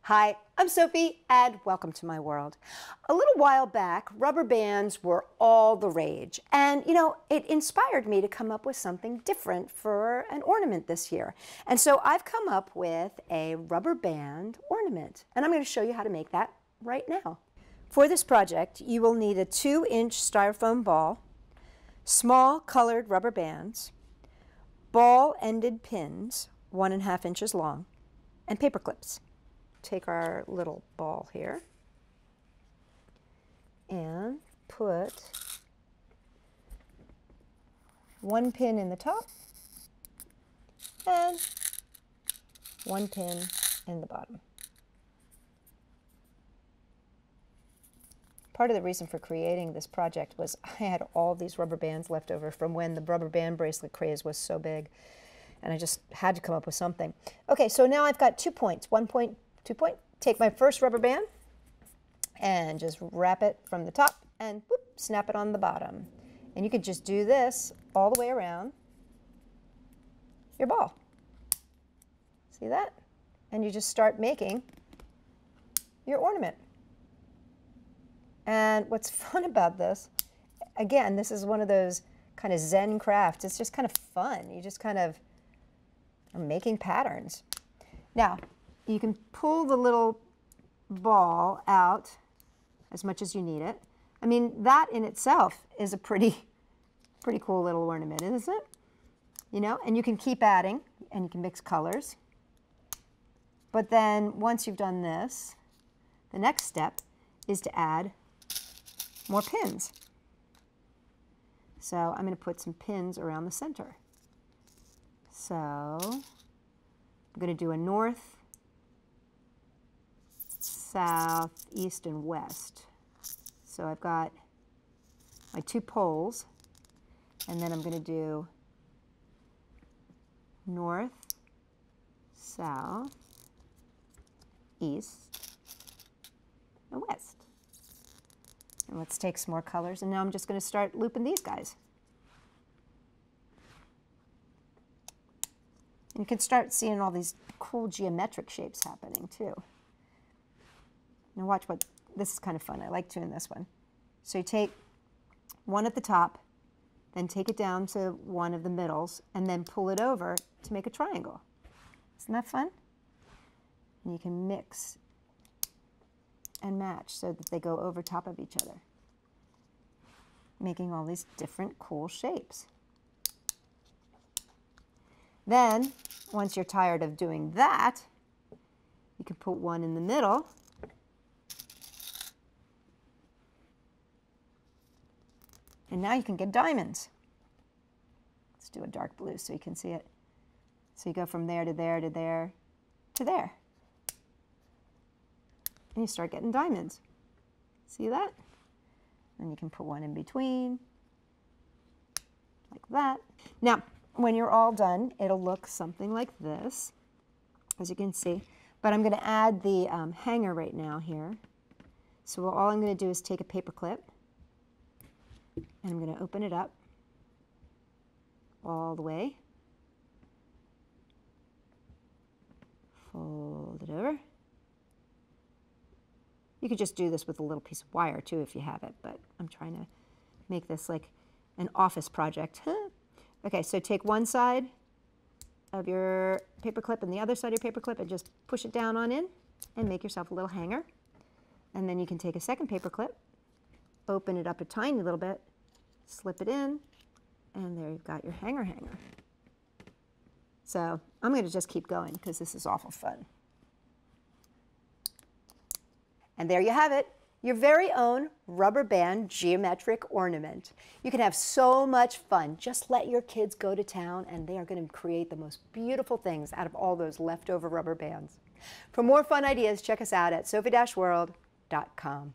Hi, I'm Sophie and welcome to my world. A little while back, rubber bands were all the rage. And it inspired me to come up with something different for an ornament this year. And so I've come up with a rubber band ornament. And I'm going to show you how to make that right now. For this project, you will need a 2-inch styrofoam ball, small colored rubber bands, ball-ended pins, 1.5 inches long, and paper clips. Take our little ball here and put one pin in the top and one pin in the bottom. Part of the reason for creating this project was I had all these rubber bands left over from when the rubber band bracelet craze was so big, and I just had to come up with something. Okay, so now I've got 2 points, 1 point, 2 point. Take my first rubber band and just wrap it from the top and whoop, snap it on the bottom. And you could just do this all the way around your ball. See that? And you just start making your ornament. And what's fun about this, again, this is one of those kind of Zen crafts. It's just kind of fun. You just kind of are making patterns. Now, you can pull the little ball out as much as you need it. I mean, that in itself is a pretty cool little ornament, isn't it? And you can keep adding, and you can mix colors. But then once you've done this, the next step is to add more pins. So I'm going to put some pins around the center. So I'm going to do a north, south, east, and west. So I've got my 2 poles, and then I'm going to do north, south, east, and west. And let's take some more colors, and now I'm just going to start looping these guys. And you can start seeing all these cool geometric shapes happening too. Now watch this is kind of fun. I like doing this one. So you take one at the top, then take it down to one of the middles, and then pull it over to make a triangle. Isn't that fun? And you can mix and match so that they go over top of each other, making all these different cool shapes. Then, once you're tired of doing that, you can put one in the middle. And now you can get diamonds. Let's do a dark blue so you can see it. So you go from there to there to there to there. And you start getting diamonds. See that? And you can put one in between, like that. Now, when you're all done, it'll look something like this, as you can see. But I'm going to add the hanger right now here. So all I'm going to do is take a paper clip, and I'm going to open it up all the way, fold it over. You could just do this with a little piece of wire too if you have it, but I'm trying to make this like an office project. Okay, so take one side of your paper clip and the other side of your paper clip and just push it down on in and make yourself a little hanger. And then you can take a second paper clip, open it up a tiny little bit, slip it in, and there you've got your hanger. So I'm going to just keep going because this is awful fun. And there you have it, your very own rubber band geometric ornament. You can have so much fun. Just let your kids go to town and they are going to create the most beautiful things out of all those leftover rubber bands. For more fun ideas, check us out at sophie-world.com.